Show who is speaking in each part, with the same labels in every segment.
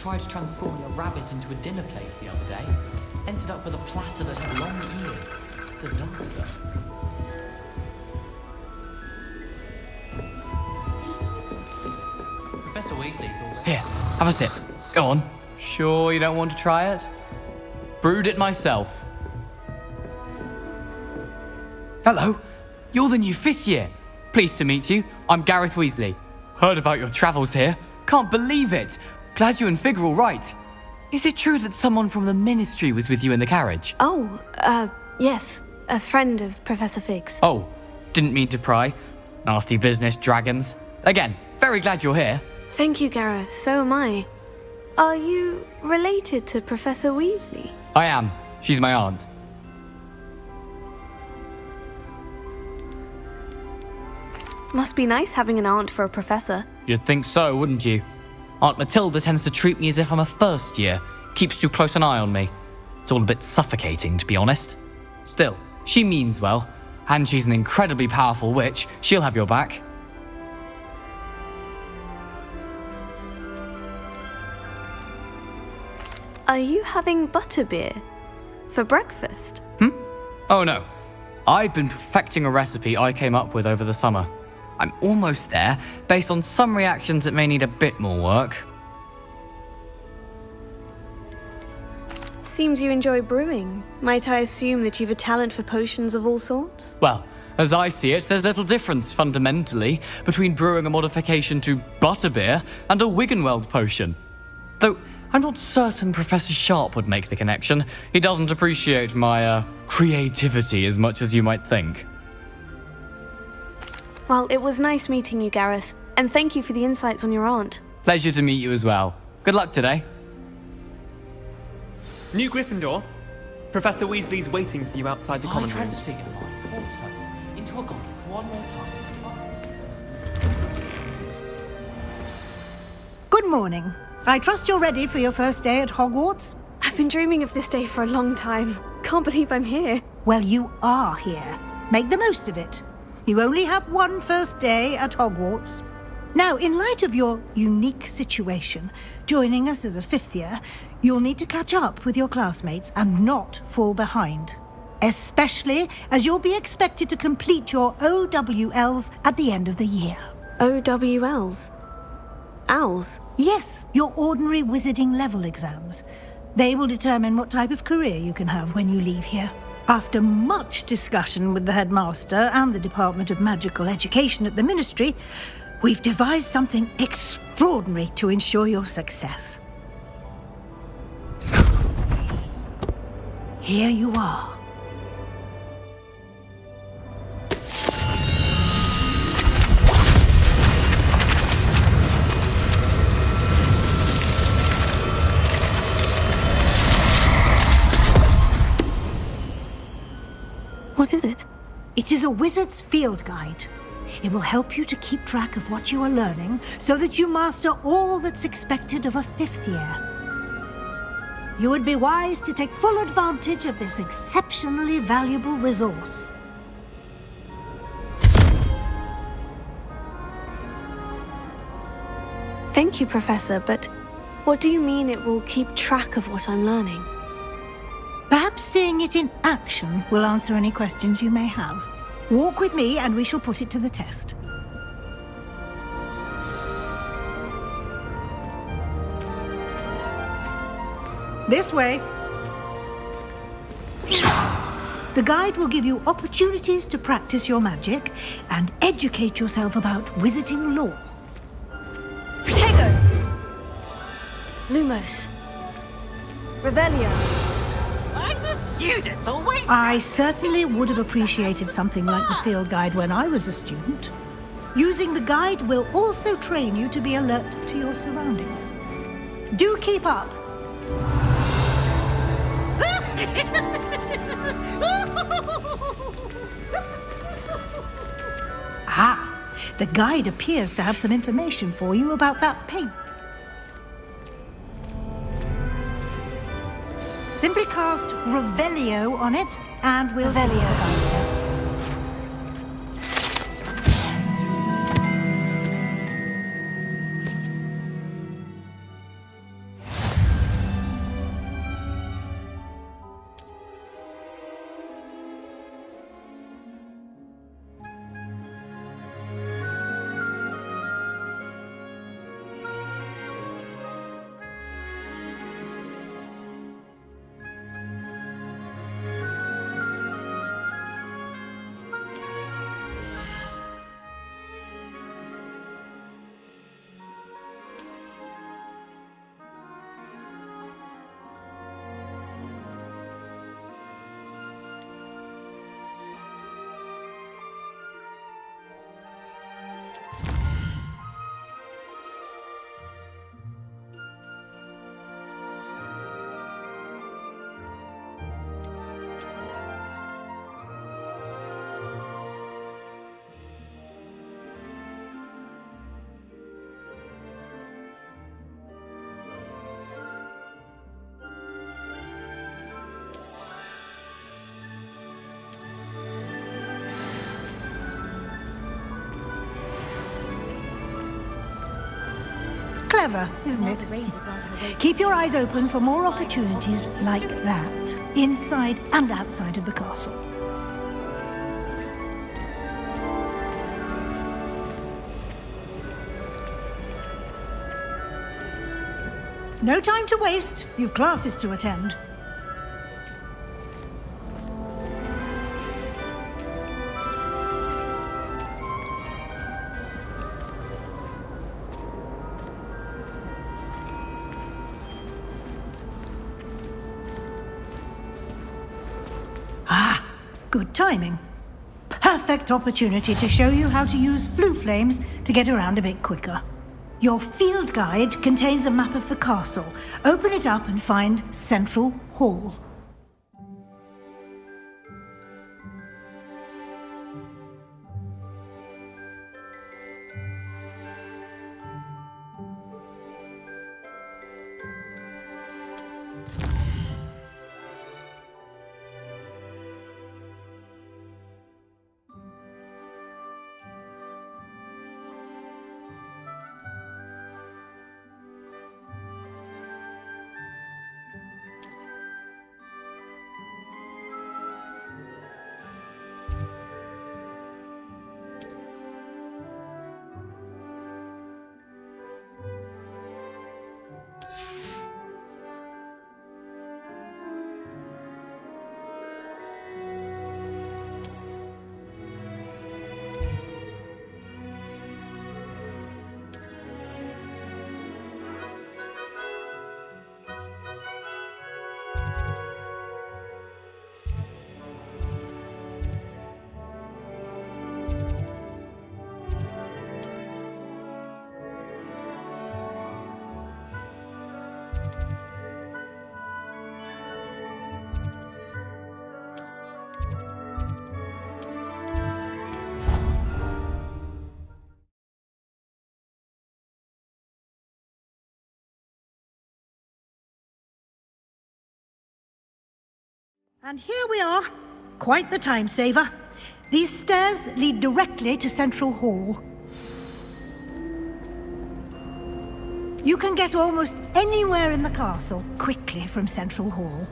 Speaker 1: tried transforming a rabbit into a dinner plate the other day. Ended up with a platter that had long ears. Disaster. Professor Weasley thought...
Speaker 2: Here, have a sip. Go on. Sure you don't want to try it? Brewed it myself. Hello, you're the new 5th year. Pleased to meet you. I'm Gareth Weasley. Heard about your travels here. Can't believe it. Glad you and Fig are all right. Is it true that someone from the Ministry was with you in the carriage?
Speaker 3: Yes. A friend of Professor Fig's.
Speaker 2: Oh, didn't mean to pry. Nasty business, dragons. Again, very glad you're here.
Speaker 3: Thank you, Gareth. So am I. Are you related to Professor Weasley?
Speaker 2: I am. She's my aunt.
Speaker 3: Must be nice having an aunt for a professor.
Speaker 2: You'd think so, wouldn't you? Aunt Matilda tends to treat me as if I'm a first year. Keeps too close an eye on me. It's all a bit suffocating, to be honest. Still, she means well. And she's an incredibly powerful witch. She'll have your back.
Speaker 3: Are you having butterbeer for breakfast?
Speaker 2: Oh no. I've been perfecting a recipe I came up with over the summer. I'm almost there. Based on some reactions, it may need a bit more work.
Speaker 3: Seems you enjoy brewing. Might I assume that you've a talent for potions of all sorts?
Speaker 2: Well, as I see it, there's little difference, fundamentally, between brewing a modification to butterbeer and a Wiggenweld potion. Though, I'm not certain Professor Sharp would make the connection. He doesn't appreciate my, creativity as much as you might think.
Speaker 3: Well, it was nice meeting you, Gareth. And thank you for the insights on your aunt.
Speaker 2: Pleasure to meet you as well. Good luck today.
Speaker 4: New Gryffindor. Professor Weasley's waiting for you outside the
Speaker 1: I
Speaker 4: common room.
Speaker 1: transfigured my porter into a goblin one more time.
Speaker 5: Good morning. I trust you're ready for your first day at Hogwarts?
Speaker 3: I've been dreaming of this day for a long time. Can't believe I'm here.
Speaker 5: Well, you are here. Make the most of it. You only have one first day at Hogwarts. Now, in light of your unique situation, joining us as a 5th year, you'll need to catch up with your classmates and not fall behind. Especially as you'll be expected to complete your OWLs at the end of the year.
Speaker 3: OWLs? Owls?
Speaker 5: Yes, your ordinary wizarding level exams. They will determine what type of career you can have when you leave here. After much discussion with the headmaster and the Department of Magical Education at the Ministry, we've devised something extraordinary to ensure your success. Here you are.
Speaker 3: What is it?
Speaker 5: It is a wizard's field guide. It will help you to keep track of what you are learning so that you master all that's expected of a 5th year. You would be wise to take full advantage of this exceptionally valuable resource.
Speaker 3: Thank you, Professor, but what do you mean it will keep track of what I'm learning?
Speaker 5: Perhaps seeing it in action will answer any questions you may have. Walk with me and we shall put it to the test. This way. The guide will give you opportunities to practice your magic and educate yourself about wizarding lore.
Speaker 3: Protego! Lumos. Revelio.
Speaker 6: Students always...
Speaker 5: I certainly would have appreciated something like the field guide when I was a student. Using the guide will also train you to be alert to your surroundings. Do keep up. The guide appears to have some information for you about that paint. Simply cast Revelio on it, and we'll see what the guide says. clever, isn't it? Keep your eyes open for more opportunities like that, inside and outside of the castle. No time to waste. You've classes to attend. Ah, good timing. Perfect opportunity to show you how to use flue flames to get around a bit quicker. Your field guide contains a map of the castle. Open it up and find Central Hall. And here we are. Quite the time saver. These stairs lead directly to Central Hall. You can get almost anywhere in the castle quickly from Central Hall.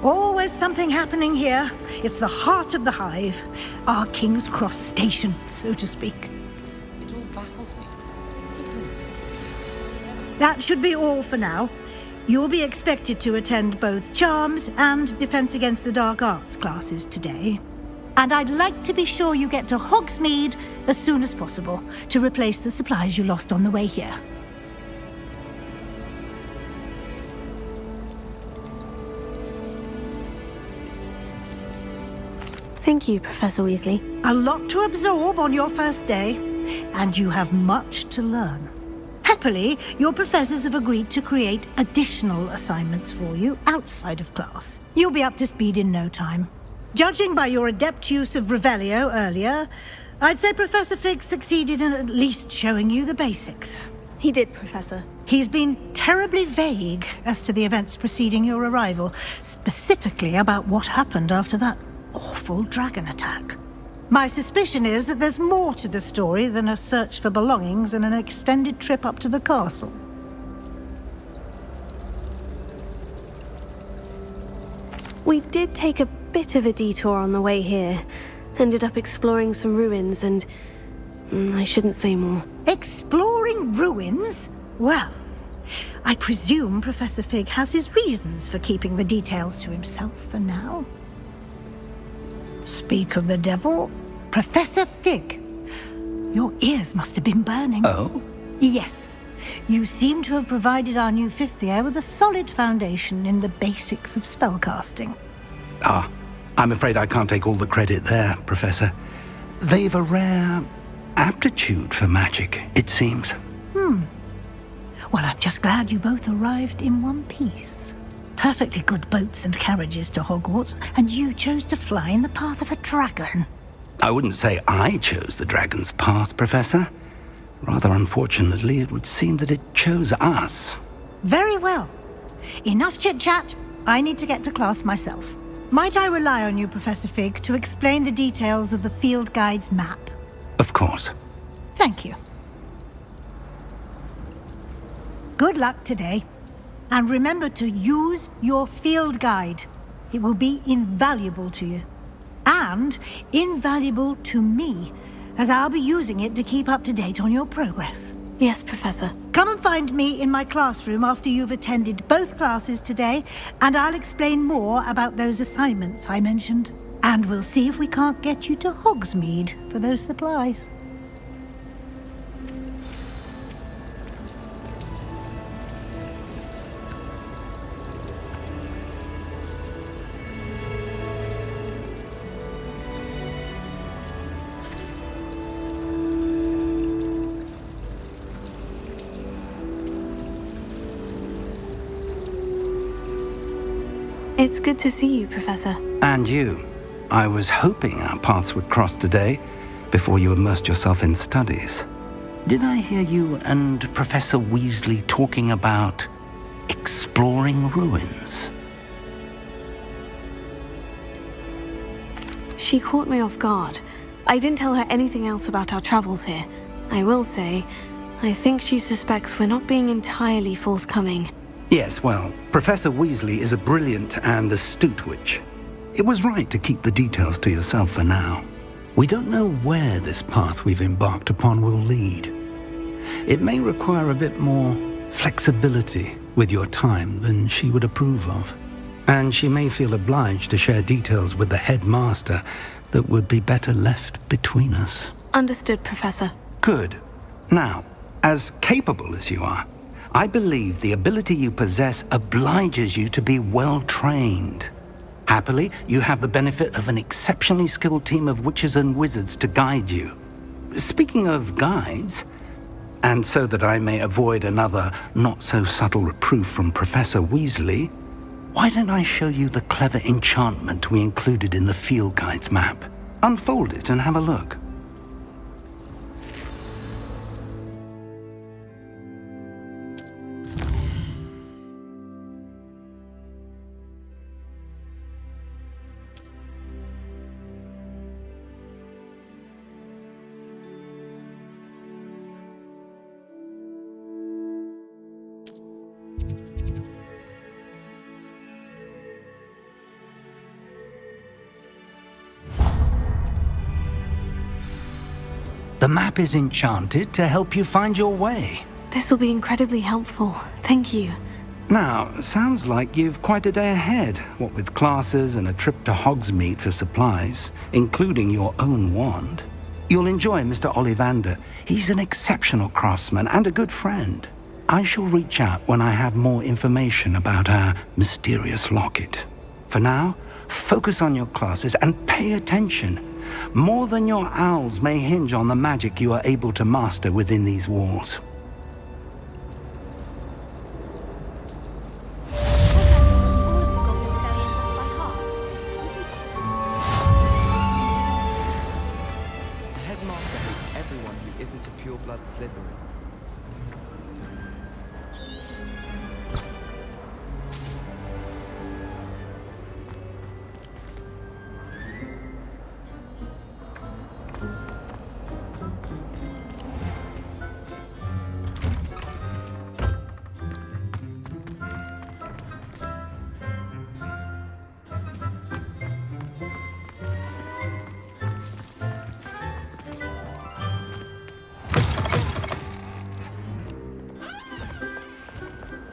Speaker 5: Always something happening here. It's the heart of the hive. Our King's Cross station, so to speak.
Speaker 1: It all baffles me.
Speaker 5: That should be all for now. You'll be expected to attend both Charms and Defense Against the Dark Arts classes today. And I'd like to be sure you get to Hogsmeade as soon as possible to replace the supplies you lost on the way here.
Speaker 3: Thank you, Professor Weasley.
Speaker 5: A lot to absorb on your first day, and you have much to learn. Happily, your professors have agreed to create additional assignments for you outside of class. You'll be up to speed in no time. Judging by your adept use of Revelio earlier, I'd say Professor Fig succeeded in at least showing you the basics.
Speaker 3: He did, Professor.
Speaker 5: He's been terribly vague as to the events preceding your arrival, specifically about what happened after that awful dragon attack. My suspicion is that there's more to the story than a search for belongings and an extended trip up to the castle.
Speaker 3: We did take a bit of a detour on the way here. Ended up exploring some ruins and... I shouldn't say more.
Speaker 5: Exploring ruins? Well, I presume Professor Fig has his reasons for keeping the details to himself for now. Speak of the devil, Professor Fig. Your ears must have been burning.
Speaker 7: Oh?
Speaker 5: Yes. You seem to have provided our new fifth year with a solid foundation in the basics of spellcasting.
Speaker 7: Ah, I'm afraid I can't take all the credit there, Professor. They've a rare aptitude for magic, it seems.
Speaker 5: Well, I'm just glad you both arrived in one piece. perfectly good boats and carriages to Hogwarts, and you chose to fly in the path of a dragon.
Speaker 7: I wouldn't say I chose the dragon's path, Professor. Rather unfortunately, it would seem that it chose us.
Speaker 5: Very well. Enough chit-chat. I need to get to class myself. Might I rely on you, Professor Fig, to explain the details of the field guide's map?
Speaker 7: Of course.
Speaker 5: Thank you. Good luck today. And remember to use your field guide. It will be invaluable to you. And invaluable to me, as I'll be using it to keep up to date on your progress.
Speaker 3: Yes, Professor.
Speaker 5: Come and find me in my classroom after you've attended both classes today, and I'll explain more about those assignments I mentioned. And we'll see if we can't get you to Hogsmeade for those supplies.
Speaker 3: It's good to see you, Professor.
Speaker 7: And you. I was hoping our paths would cross today, before you immersed yourself in studies. Did I hear you and Professor Weasley talking about exploring ruins?
Speaker 3: She caught me off guard. I didn't tell her anything else about our travels here. I will say, I think she suspects we're not being entirely forthcoming.
Speaker 7: Yes, well, Professor Weasley is a brilliant and astute witch. It was right to keep the details to yourself for now. We don't know where this path we've embarked upon will lead. It may require a bit more flexibility with your time than she would approve of. And she may feel obliged to share details with the headmaster that would be better left between us.
Speaker 3: Understood, Professor.
Speaker 7: Good. Now, as capable as you are, I believe the ability you possess obliges you to be well trained. Happily, you have the benefit of an exceptionally skilled team of witches and wizards to guide you. Speaking of guides, and so that I may avoid another not-so-subtle reproof from Professor Weasley, why don't I show you the clever enchantment we included in the field guide's map? Unfold it and have a look. The map is enchanted to help you find your way.
Speaker 3: This will be incredibly helpful. Thank you.
Speaker 7: Now, sounds like you've quite a day ahead, what with classes and a trip to Hogsmeade for supplies, including your own wand. You'll enjoy Mr. Ollivander. He's an exceptional craftsman and a good friend. I shall reach out when I have more information about our mysterious locket. For now, focus on your classes and pay attention. More than your owls may hinge on the magic you are able to master within these walls.
Speaker 4: The headmaster hates everyone who isn't a pure-blood Slytherin.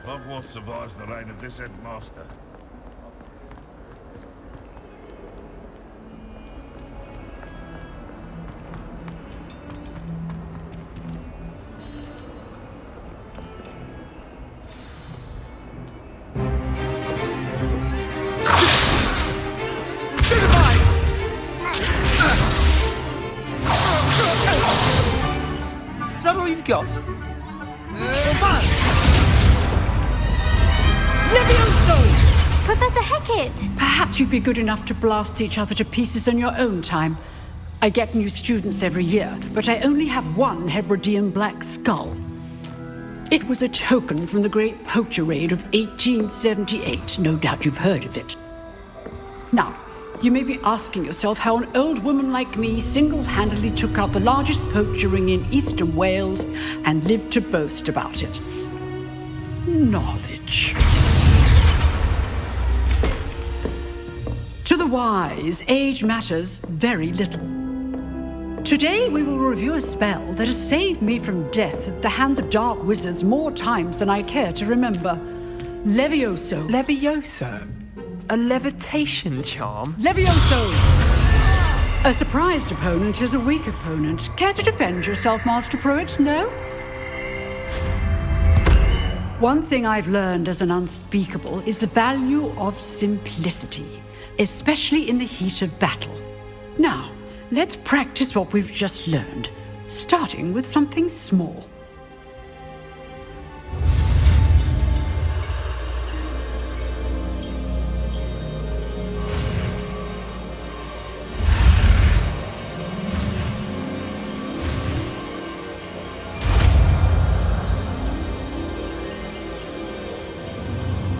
Speaker 8: Hogwarts survives the reign of this headmaster.
Speaker 4: Is that all you've got? Levioso!
Speaker 9: it.
Speaker 10: Perhaps you'd be good enough to blast each other to pieces in your own time. I get new students every year, but I only have one Hebridean black skull. It was a token from the Great Poacher Raid of 1878. No doubt you've heard of it. Now, you may be asking yourself how an old woman like me single-handedly took out the largest poacher ring in eastern Wales and lived to boast about it. Knowledge. To the wise, age matters very little. Today we will review a spell that has saved me from death at the hands of dark wizards more times than I care to remember. Levioso.
Speaker 11: Levioso? A levitation charm?
Speaker 10: Levioso! A surprised opponent is a weak opponent. Care to defend yourself, Master Pruitt? No? One thing I've learned as an unspeakable is the value of simplicity, especially in the heat of battle. Now, let's practice what we've just learned, starting with something small.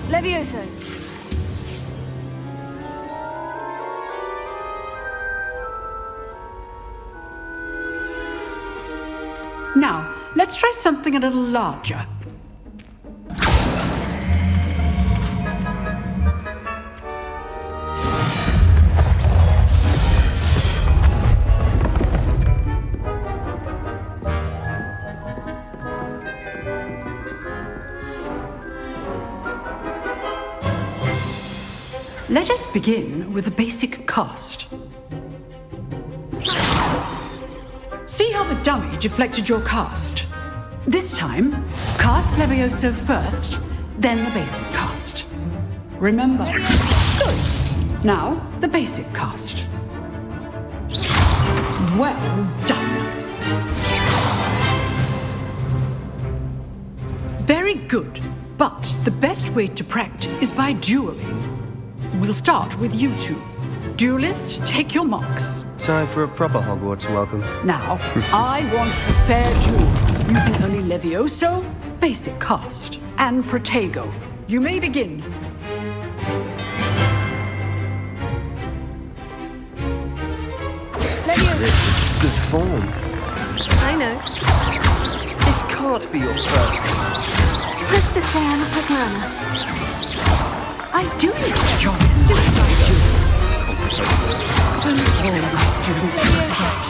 Speaker 3: Levioso.
Speaker 10: Now, let's try something a little larger. Let us begin with the basic cast. See how the dummy deflected your cast? This time, cast Levioso first, then the basic cast. Remember. Good. Now, the basic cast. Well done. Very good. But the best way to practice is by dueling. We'll start with you two. Duelists, take your marks.
Speaker 12: Time for a proper Hogwarts welcome.
Speaker 10: Now, I want a fair duel, using only Levioso, basic cast, and Protego. You may begin.
Speaker 3: Levioso.
Speaker 12: This is good form.
Speaker 3: I know.
Speaker 12: This can't be your first.
Speaker 3: Mr. Fan Pagnana.
Speaker 10: I do think the job is to decide you. All my students respect.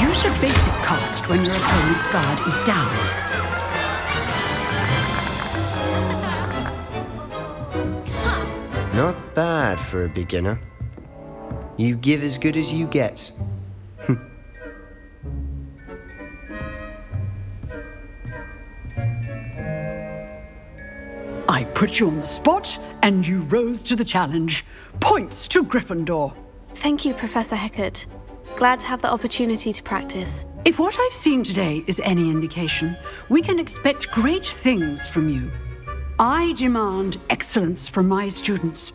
Speaker 10: Use the basic cast when your opponent's guard is down.
Speaker 12: Not bad for a beginner. You give as good as you get.
Speaker 10: I put you on the spot, and you rose to the challenge. Points to Gryffindor.
Speaker 3: Thank you, Professor Hecat. Glad to have the opportunity to practice.
Speaker 10: If what I've seen today is any indication, we can expect great things from you. I demand excellence from my students.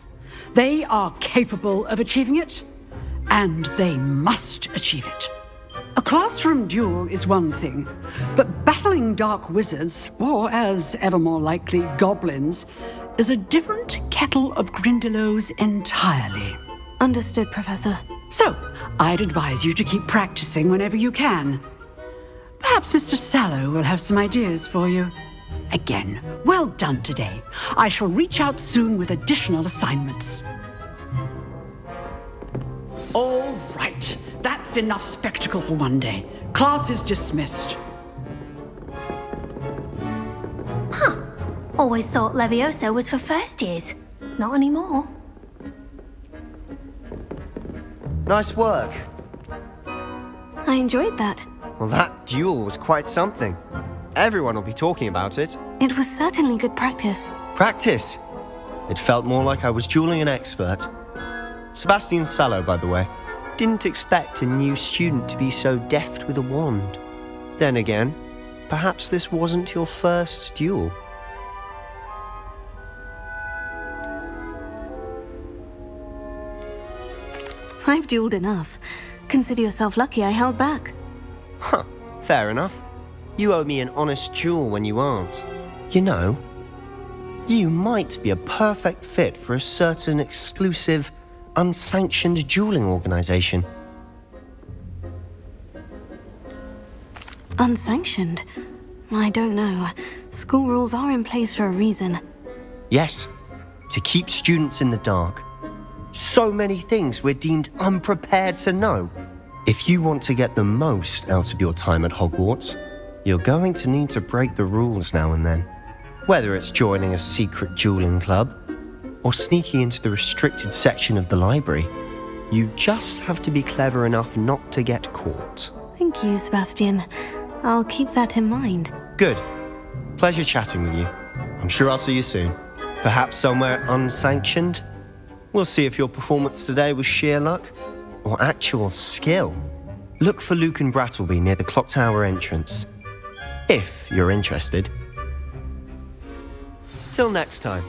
Speaker 10: They are capable of achieving it, and they must achieve it. A classroom duel is one thing, but battling dark wizards, or as ever more likely, goblins, is a different kettle of Grindylows entirely.
Speaker 3: Understood, Professor.
Speaker 10: So, I'd advise you to keep practicing whenever you can. Perhaps Mr. Sallow will have some ideas for you. Again, well done today. I shall reach out soon with additional assignments. All right. That's enough spectacle for one day. Class is dismissed.
Speaker 9: Huh. Always thought Levioso was for first years. Not anymore.
Speaker 12: Nice work.
Speaker 3: I enjoyed that.
Speaker 12: Well, that duel was quite something. Everyone will be talking about it.
Speaker 3: It was certainly good practice.
Speaker 12: Practice? It felt more like I was dueling an expert. Sebastian Sallow, by the way. Didn't expect a new student to be so deft with a wand. Then again, perhaps this wasn't your first duel.
Speaker 3: I've dueled enough. Consider yourself lucky I held back.
Speaker 12: Huh, fair enough. You owe me an honest duel when you aren't. You know, you might be a perfect fit for a certain exclusive, unsanctioned dueling organization.
Speaker 3: Unsanctioned? I don't know. School rules are in place for a reason.
Speaker 12: Yes, to keep students in the dark. So many things we're deemed unprepared to know. If you want to get the most out of your time at Hogwarts, you're going to need to break the rules now and then. Whether it's joining a secret dueling club or sneaking into the restricted section of the library, you just have to be clever enough not to get caught.
Speaker 3: Thank you, Sebastian. I'll keep that in mind.
Speaker 12: Good. Pleasure chatting with you. I'm sure I'll see you soon. Perhaps somewhere unsanctioned? We'll see if your performance today was sheer luck or actual skill. Look for Luke and Brattleby near the clock tower entrance, if you're interested. Till next time.